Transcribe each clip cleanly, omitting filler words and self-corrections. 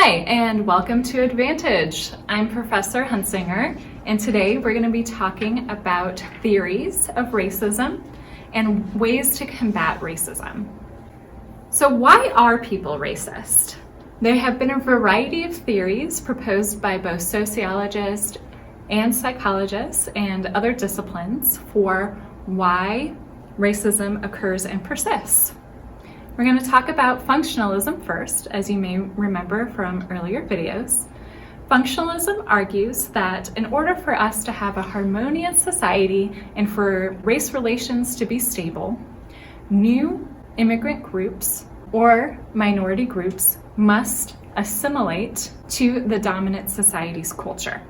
Hi, and welcome to EdVantage. I'm Professor Huntsinger, and today we're going to be talking about theories of racism and ways to combat racism. So why are people racist? There have been a variety of theories proposed by both sociologists and psychologists and other disciplines for why racism occurs and persists. We're going to talk about functionalism first, as you may remember from earlier videos. Functionalism argues that in order for us to have a harmonious society and for race relations to be stable, new immigrant groups or minority groups must assimilate to the dominant society's culture.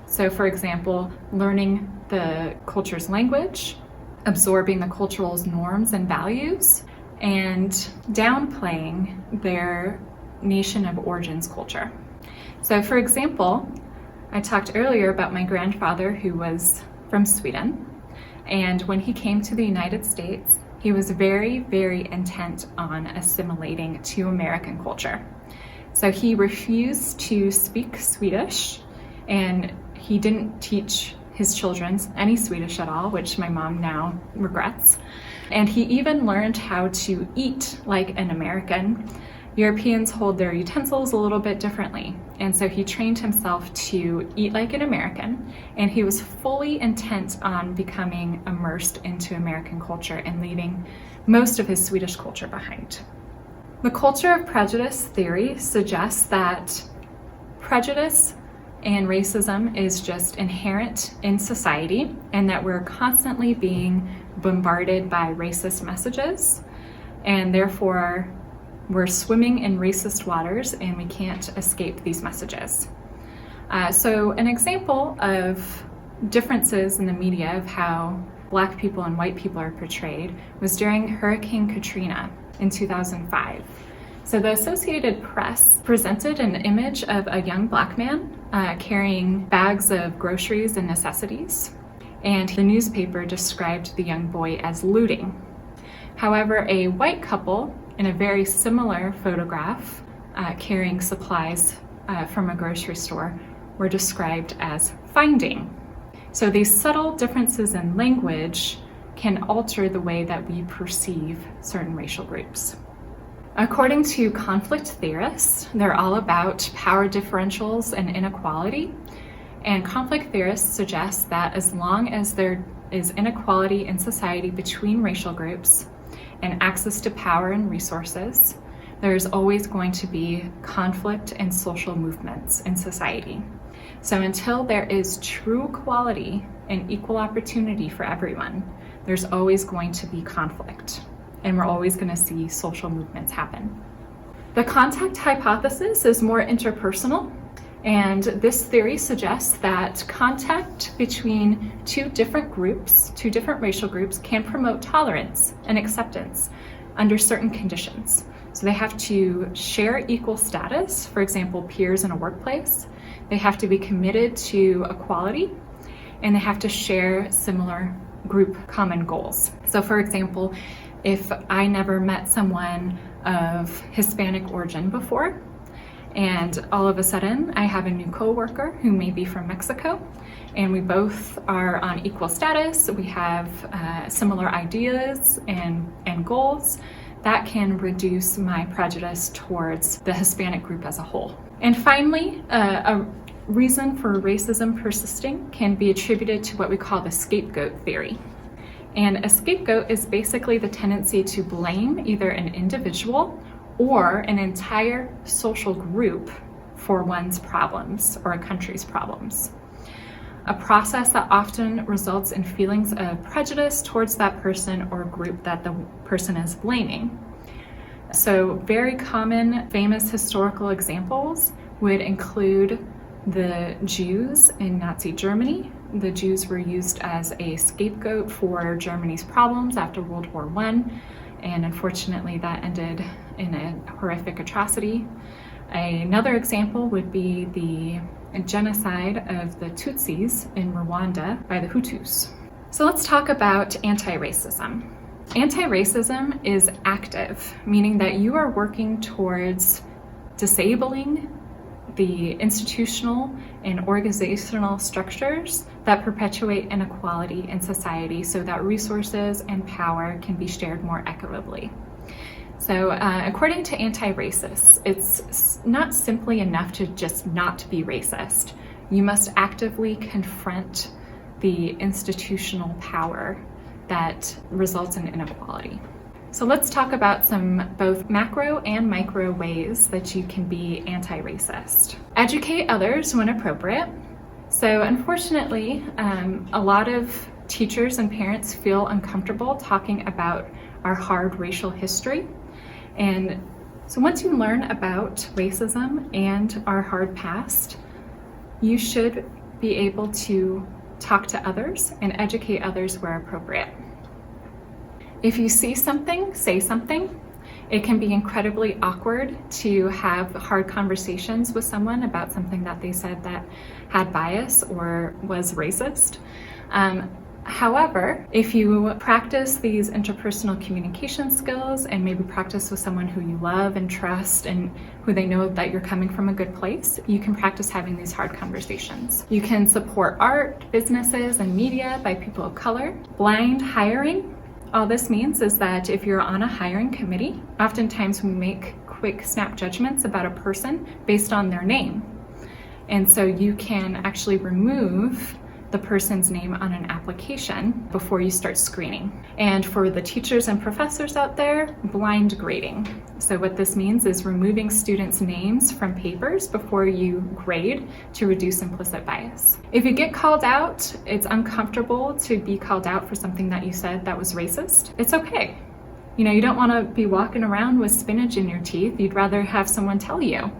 So, for example, learning the culture's language, absorbing the cultural norms and values, and downplaying their nation of origins culture. So for example, I talked earlier about my grandfather who was from Sweden, and when he came to the United States, he was very, very intent on assimilating to American culture. So he refused to speak Swedish, and he didn't teach his children any Swedish at all, which my mom now regrets. And he even learned how to eat like an American. Europeans hold their utensils a little bit differently. And so he trained himself to eat like an American, and he was fully intent on becoming immersed into American culture and leaving most of his Swedish culture behind. The culture of prejudice theory suggests that prejudice and racism is just inherent in society, and that we're constantly being bombarded by racist messages, and therefore we're swimming in racist waters and we can't escape these messages. So an example of differences in the media of how Black people and white people are portrayed was during Hurricane Katrina in 2005. So the Associated Press presented an image of a young Black man carrying bags of groceries and necessities, and the newspaper described the young boy as looting. However, a white couple in a very similar photograph carrying supplies from a grocery store were described as finding. So these subtle differences in language can alter the way that we perceive certain racial groups. According to conflict theorists, they're all about power differentials and inequality. And conflict theorists suggest that as long as there is inequality in society between racial groups and access to power and resources, there's always going to be conflict and social movements in society. So until there is true equality and equal opportunity for everyone, there's always going to be conflict, and we're always going to see social movements happen. The contact hypothesis is more interpersonal, and this theory suggests that contact between two different groups, two different racial groups, can promote tolerance and acceptance under certain conditions. So they have to share equal status, for example, peers in a workplace. They have to be committed to equality, and they have to share similar group common goals. So for example, if I never met someone of Hispanic origin before, and all of a sudden I have a new coworker who may be from Mexico, and we both are on equal status, we have similar ideas and goals, that can reduce my prejudice towards the Hispanic group as a whole. And finally, a reason for racism persisting can be attributed to what we call the scapegoat theory. And a scapegoat is basically the tendency to blame either an individual or an entire social group for one's problems or a country's problems. A process that often results in feelings of prejudice towards that person or group that the person is blaming. So very common, famous historical examples would include the Jews in Nazi Germany. The Jews were used as a scapegoat for Germany's problems after World War I, and unfortunately that ended in a horrific atrocity. Another example would be the genocide of the Tutsis in Rwanda by the Hutus. So let's talk about anti-racism. Anti-racism is active, meaning that you are working towards disabling the institutional and organizational structures that perpetuate inequality in society so that resources and power can be shared more equitably. So according to anti-racists, it's not simply enough to just not be racist. You must actively confront the institutional power that results in inequality. So let's talk about some both macro and micro ways that you can be anti-racist. Educate others when appropriate. So unfortunately, a lot of teachers and parents feel uncomfortable talking about our hard racial history. And so once you learn about racism and our hard past, you should be able to talk to others and educate others where appropriate. If you see something, say something. It can be incredibly awkward to have hard conversations with someone about something that they said that had bias or was racist. However, if you practice these interpersonal communication skills and maybe practice with someone who you love and trust and who they know that you're coming from a good place, you can practice having these hard conversations. You can support art, businesses, and media by people of color. Blind hiring. All this means is that if you're on a hiring committee, oftentimes we make quick snap judgments about a person based on their name. And so you can actually remove the person's name on an application before you start screening. And for the teachers and professors out there, blind grading. So what this means is removing students' names from papers before you grade to reduce implicit bias. If you get called out, it's uncomfortable to be called out for something that you said that was racist. It's okay. You know, you don't want to be walking around with spinach in your teeth. You'd rather have someone tell you.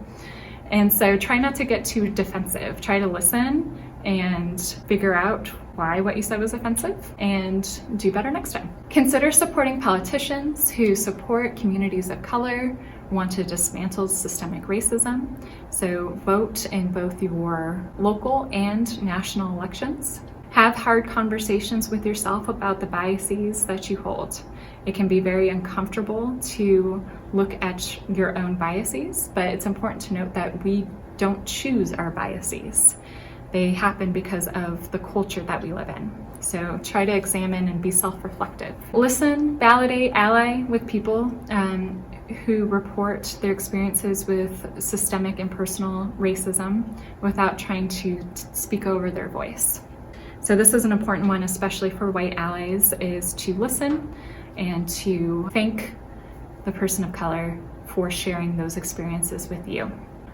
And so try not to get too defensive. Try to listen and figure out why what you said was offensive and do better next time. Consider supporting politicians who support communities of color, want to dismantle systemic racism. So vote in both your local and national elections. Have hard conversations with yourself about the biases that you hold. It can be very uncomfortable to look at your own biases, but it's important to note that we don't choose our biases. They happen because of the culture that we live in. So try to examine and be self-reflective. Listen, validate, ally with people who report their experiences with systemic and personal racism without trying to speak over their voice. So this is an important one, especially for white allies, is to listen and to thank the person of color for sharing those experiences with you.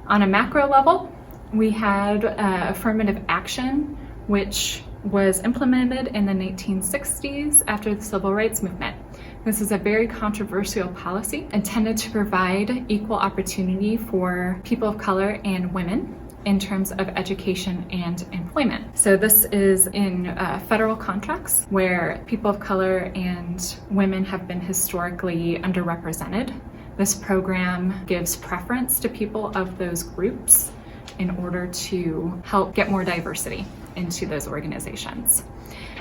On a macro level, we had affirmative action, which was implemented in the 1960s after the Civil Rights Movement. This is a very controversial policy intended to provide equal opportunity for people of color and women in terms of education and employment. So this is in federal contracts where people of color and women have been historically underrepresented. This program gives preference to people of those groups in order to help get more diversity into those organizations.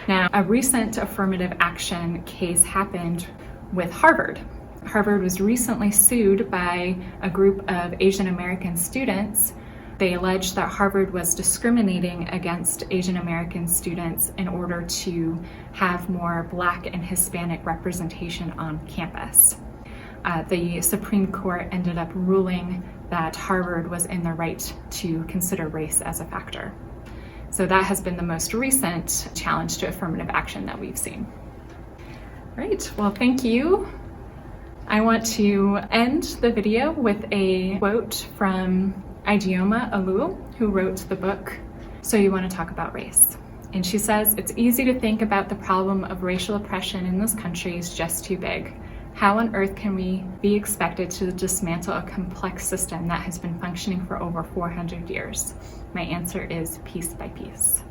Now, a recent affirmative action case happened with Harvard. Harvard was recently sued by a group of Asian American students. They alleged that Harvard was discriminating against Asian American students in order to have more Black and Hispanic representation on campus. The Supreme Court ended up ruling that Harvard was in the right to consider race as a factor. So that has been the most recent challenge to affirmative action that we've seen. Right, well, thank you. I want to end the video with a quote from Ijeoma Oluo, who wrote the book, So You Want to Talk About Race. And she says, "It's easy to think about the problem of racial oppression in this country is just too big. How on earth can we be expected to dismantle a complex system that has been functioning for over 400 years? My answer is piece by piece."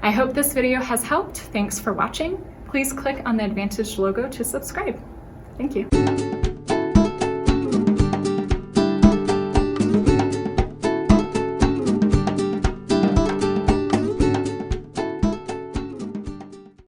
I hope this video has helped. Thanks for watching. Please click on the EdVantage logo to subscribe. Thank you.